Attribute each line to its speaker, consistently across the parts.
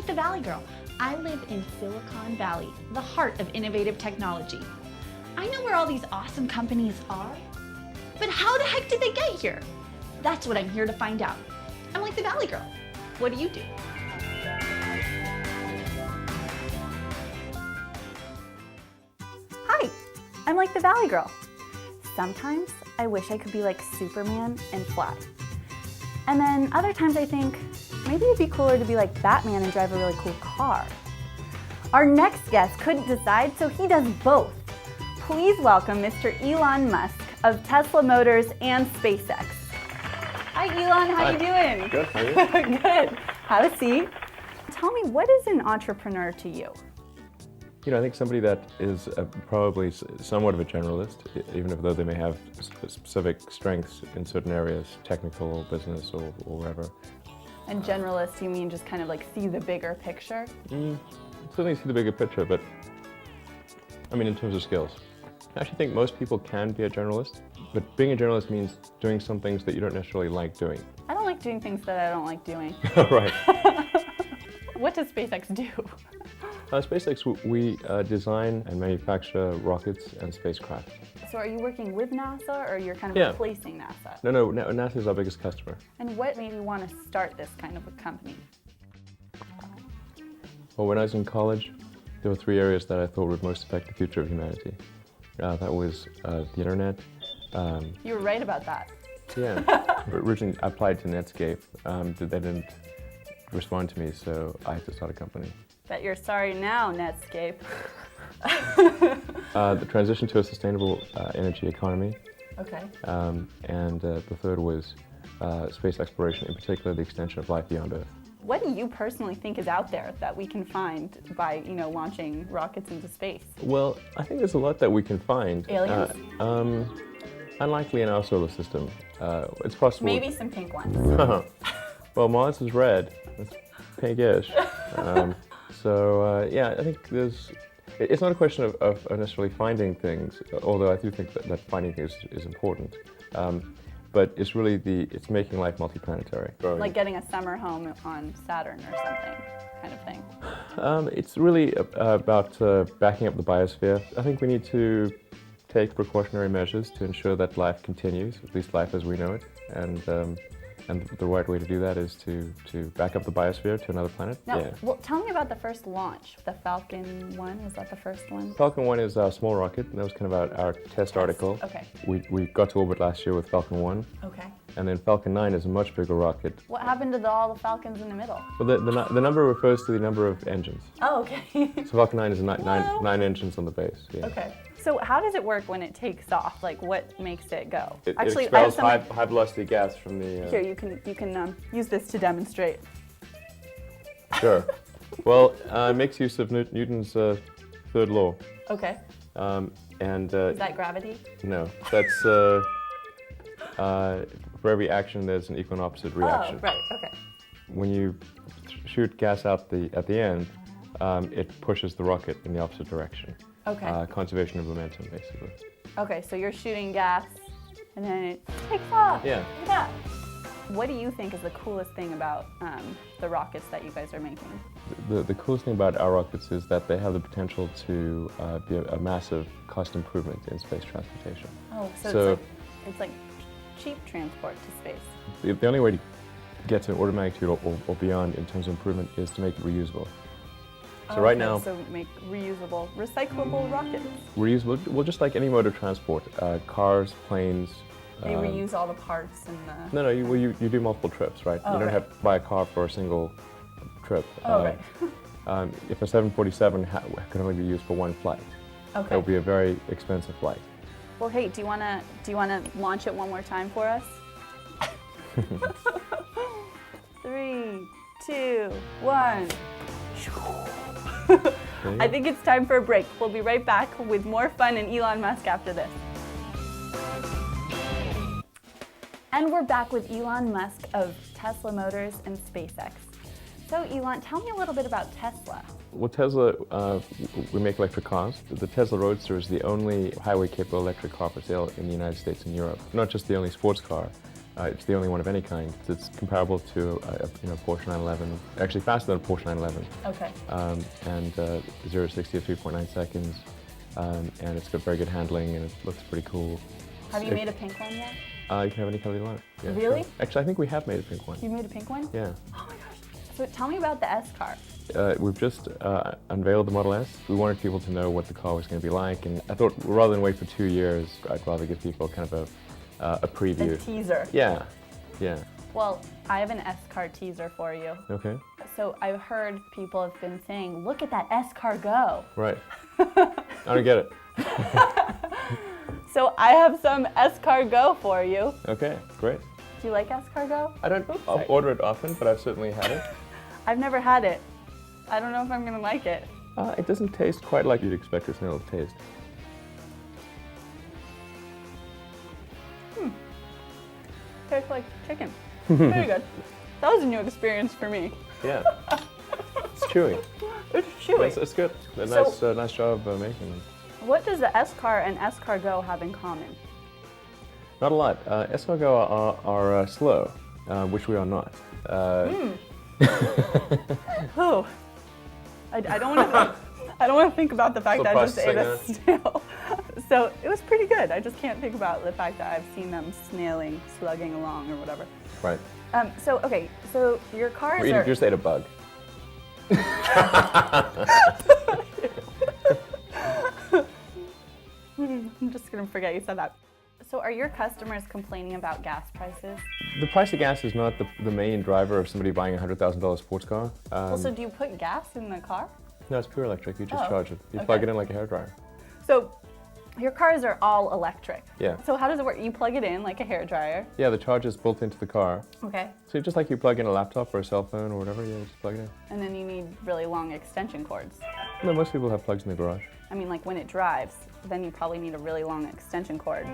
Speaker 1: like the Valley Girl. I live in Silicon Valley, the heart of innovative technology. I know where all these awesome companies are, but how the heck did they get here? That's what I'm here to find out. I'm like the Valley Girl. What do you do? Hi, I'm like the Valley Girl. Sometimes I wish I could be like Superman and fly. And then other times I think, maybe it'd be cooler to be like Batman and drive a really cool car. Our next guest couldn't decide, so he does both. Please welcome Mr. Elon Musk of Tesla Motors and SpaceX. Hi Elon, how you doing?
Speaker 2: Good, how are you?
Speaker 1: Good. Have a seat. Tell me, what is an entrepreneur to you?
Speaker 2: You know, I think somebody that is probably somewhat of a generalist, even though they may have specific strengths in certain areas, technical, business, or wherever.
Speaker 1: And generalist, you mean just kind of like see the bigger picture?
Speaker 2: Certainly see the bigger picture, but I mean in terms of skills. I actually think most people can be a generalist, but being a generalist means doing some things that you don't necessarily like doing.
Speaker 1: I don't like doing things that I don't like doing.
Speaker 2: Right.
Speaker 1: What does SpaceX do?
Speaker 2: SpaceX, we design and manufacture rockets and spacecraft.
Speaker 1: So are you working with NASA, or you're kind of replacing NASA?
Speaker 2: No, NASA is our biggest customer.
Speaker 1: And what made you want to start this kind of a company?
Speaker 2: Well, when I was in college, there were three areas that I thought would most affect the future of humanity. That was the internet.
Speaker 1: You were right about that.
Speaker 2: Yeah. Originally I applied to Netscape. They didn't respond to me, so I had to start a company.
Speaker 1: Bet you're sorry now, Netscape.
Speaker 2: The transition to a sustainable energy economy.
Speaker 1: Okay.
Speaker 2: And the third was space exploration, in particular the extension of life beyond Earth.
Speaker 1: What do you personally think is out there that we can find by, launching rockets into space?
Speaker 2: Well, I think there's a lot that we can find.
Speaker 1: Aliens?
Speaker 2: Unlikely in our solar system. It's possible.
Speaker 1: Maybe some pink ones.
Speaker 2: Well, Mars is red. It's pinkish. Yeah, I think it's not a question of necessarily finding things, although I do think that finding things is important. But it's really it's making life multiplanetary.
Speaker 1: Like getting a summer home on Saturn or something, kind of thing.
Speaker 2: It's really about backing up the biosphere. I think we need to take precautionary measures to ensure that life continues, at least life as we know it. And the right way to do that is to back up the biosphere to another planet.
Speaker 1: Now, well, tell me about the first launch. The Falcon 1, was that the first one?
Speaker 2: Falcon 1 is a small rocket, and that was kind of our test article.
Speaker 1: Okay.
Speaker 2: We got to orbit last year with Falcon 1.
Speaker 1: Okay.
Speaker 2: And then Falcon 9 is a much bigger rocket.
Speaker 1: What happened to all the Falcons in the middle?
Speaker 2: Well, the number refers to the number of engines.
Speaker 1: Oh, okay.
Speaker 2: So Falcon 9 is nine engines on the base. Yeah.
Speaker 1: Okay. So how does it work when it takes off? Like, what makes it go?
Speaker 2: It
Speaker 1: Actually,
Speaker 2: expels high velocity gas from the...
Speaker 1: Here, you can use this to demonstrate.
Speaker 2: Sure. Well, it makes use of Newton's third law.
Speaker 1: Okay. Is that gravity?
Speaker 2: No, that's for every action there's an equal and opposite reaction.
Speaker 1: Oh, right. Okay.
Speaker 2: When you shoot gas out at the end, it pushes the rocket in the opposite direction.
Speaker 1: Okay.
Speaker 2: Conservation of momentum, basically.
Speaker 1: Okay, so you're shooting gas, and then it takes off.
Speaker 2: Yeah.
Speaker 1: Look at that. What do you think is the coolest thing about the rockets that you guys are making?
Speaker 2: The coolest thing about our rockets is that they have the potential to be a massive cost improvement in space transportation.
Speaker 1: Oh, so it's like cheap transport to space.
Speaker 2: The only way to get to an order of magnitude or beyond in terms of improvement is to make it reusable. So right now,
Speaker 1: so make reusable, recyclable rockets.
Speaker 2: Reusable, well, just like any mode of transport, cars, planes.
Speaker 1: They reuse all the parts and the...
Speaker 2: No, you do multiple trips, right?
Speaker 1: Oh,
Speaker 2: you don't have to buy a car for a single trip.
Speaker 1: Oh, right.
Speaker 2: If a 747 can only be used for one flight,
Speaker 1: Okay.
Speaker 2: that would be a very expensive flight.
Speaker 1: Well, hey, do you wanna launch it one more time for us? 3, 2, 1. I think it's time for a break. We'll be right back with more fun and Elon Musk after this. And we're back with Elon Musk of Tesla Motors and SpaceX. So Elon, tell me a little bit about Tesla.
Speaker 2: Well, Tesla, we make electric cars. The Tesla Roadster is the only highway-capable electric car for sale in the United States and Europe. Not just the only sports car, It's the only one of any kind. It's comparable to a Porsche 911, actually faster than a Porsche 911.
Speaker 1: Okay.
Speaker 2: And 0 to 60 in 3.9 seconds. And it's got very good handling, and it looks pretty cool.
Speaker 1: Have you made a pink one yet?
Speaker 2: You can have any color you want. Yeah,
Speaker 1: really?
Speaker 2: Sure. Actually, I think we have made a pink one.
Speaker 1: You made a pink one?
Speaker 2: Yeah.
Speaker 1: Oh my gosh. So tell me about the S car.
Speaker 2: We've just unveiled the Model S. We wanted people to know what the car was going to be like, and I thought rather than wait for 2 years, I'd rather give people kind of a preview.
Speaker 1: A teaser.
Speaker 2: Yeah, yeah.
Speaker 1: Well, I have an S car teaser for you.
Speaker 2: Okay.
Speaker 1: So I've heard people have been saying, look at that S car go.
Speaker 2: Right. I don't get it.
Speaker 1: So I have some S car go for you.
Speaker 2: Okay, great.
Speaker 1: Do you like S car go?
Speaker 2: I don't order it often, but I've certainly had it.
Speaker 1: I've never had it. I don't know if I'm gonna like it.
Speaker 2: It doesn't taste quite like you'd expect a snail to taste.
Speaker 1: Tastes like chicken. Very good. That was a new experience for me.
Speaker 2: Yeah. It's chewy.
Speaker 1: It's chewy.
Speaker 2: It's good. A nice job making it.
Speaker 1: What does the S car and S car go have in common?
Speaker 2: Not a lot. S-Cargo are slow, which we are not.
Speaker 1: Oh, I don't want to. I don't want to think about the fact that I just ate a snail. So it was pretty good. I just can't think about the fact that I've seen them snailing, slugging along, or whatever.
Speaker 2: Right.
Speaker 1: So okay. So your cars
Speaker 2: You
Speaker 1: are.
Speaker 2: just ate a bug.
Speaker 1: I'm just gonna forget you said that. So are your customers complaining about gas prices?
Speaker 2: The price of gas is not the main driver of somebody buying a $100,000 sports car.
Speaker 1: Well, so do you put gas in the car?
Speaker 2: No, it's pure electric. You just charge it. You
Speaker 1: okay.
Speaker 2: plug it in like a hairdryer.
Speaker 1: So your cars are all electric.
Speaker 2: Yeah.
Speaker 1: So how does it work? You plug it in like a hairdryer.
Speaker 2: Yeah, the charge is built into the car.
Speaker 1: Okay.
Speaker 2: So just like you plug in a laptop or a cell phone or whatever, you just plug it in.
Speaker 1: And then you need really long extension cords.
Speaker 2: No, most people have plugs in the garage.
Speaker 1: I mean, like when it drives, then you probably need a really long extension cord.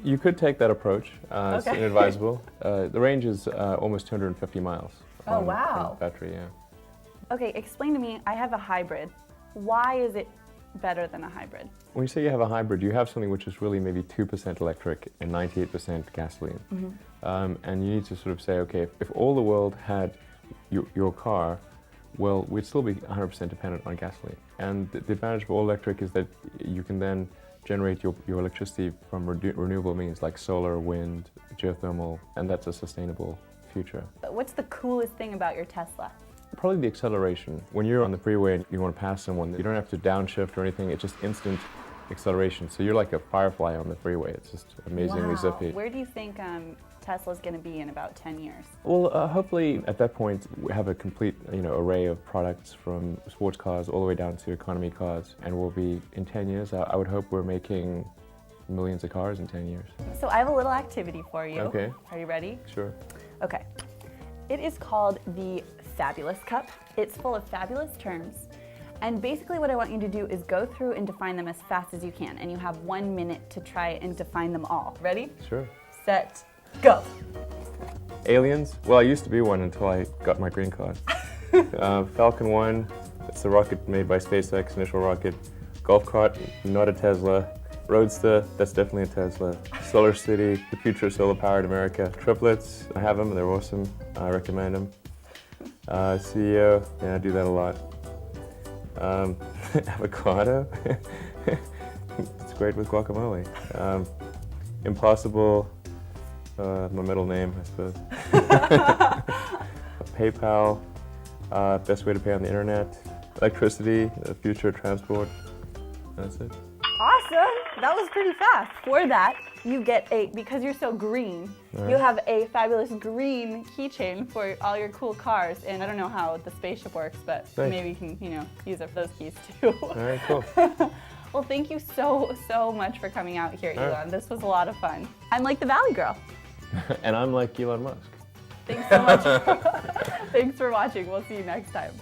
Speaker 2: You could take that approach. It's
Speaker 1: Okay.
Speaker 2: inadvisable. The range is almost 250 miles.
Speaker 1: Oh, wow.
Speaker 2: Battery, yeah.
Speaker 1: Okay, explain to me, I have a hybrid. Why is it better than a hybrid?
Speaker 2: When you say you have a hybrid, you have something which is really maybe 2% electric and 98% gasoline. And you need to sort of say, okay, if all the world had your car, well, we'd still be 100% dependent on gasoline. And the advantage of all electric is that you can then generate your electricity from renewable means like solar, wind, geothermal, and that's a sustainable future.
Speaker 1: But what's the coolest thing about your Tesla?
Speaker 2: Probably the acceleration. When you're on the freeway and you want to pass someone, you don't have to downshift or anything, it's just instant acceleration. So you're like a firefly on the freeway. It's just amazingly zippy.
Speaker 1: Where do you think Tesla's going to be in about 10 years?
Speaker 2: Well, hopefully at that point we have a complete array of products from sports cars all the way down to economy cars, and we'll be in 10 years. I would hope we're making millions of cars in 10 years.
Speaker 1: So I have a little activity for you.
Speaker 2: Okay.
Speaker 1: Are you ready?
Speaker 2: Sure.
Speaker 1: Okay. It is called the Fabulous Cup. It's full of fabulous terms. And basically what I want you to do is go through and define them as fast as you can. And you have 1 minute to try and define them all. Ready?
Speaker 2: Sure.
Speaker 1: Set, go.
Speaker 2: Aliens? Well, I used to be one until I got my green card. Falcon 1, it's the rocket made by SpaceX, initial rocket. Golf cart, not a Tesla. Roadster, that's definitely a Tesla. Solar City, the future of solar-powered America. Triplets, I have them, they're awesome. I recommend them. CEO, yeah, I do that a lot. Avocado, it's great with guacamole. Impossible, my middle name, I suppose. PayPal, best way to pay on the internet. Electricity, the future of transport. That's it.
Speaker 1: Awesome! That was pretty fast. For that, you get because you're so green, you have a fabulous green keychain for all your cool cars. And I don't know how the spaceship works, but maybe you can, use it for those keys too.
Speaker 2: All right, cool.
Speaker 1: Well, thank you so much for coming out here, Elon. This was a lot of fun. I'm like the Valley Girl.
Speaker 2: And I'm like Elon Musk.
Speaker 1: Thanks so much. Thanks for watching. We'll see you next time.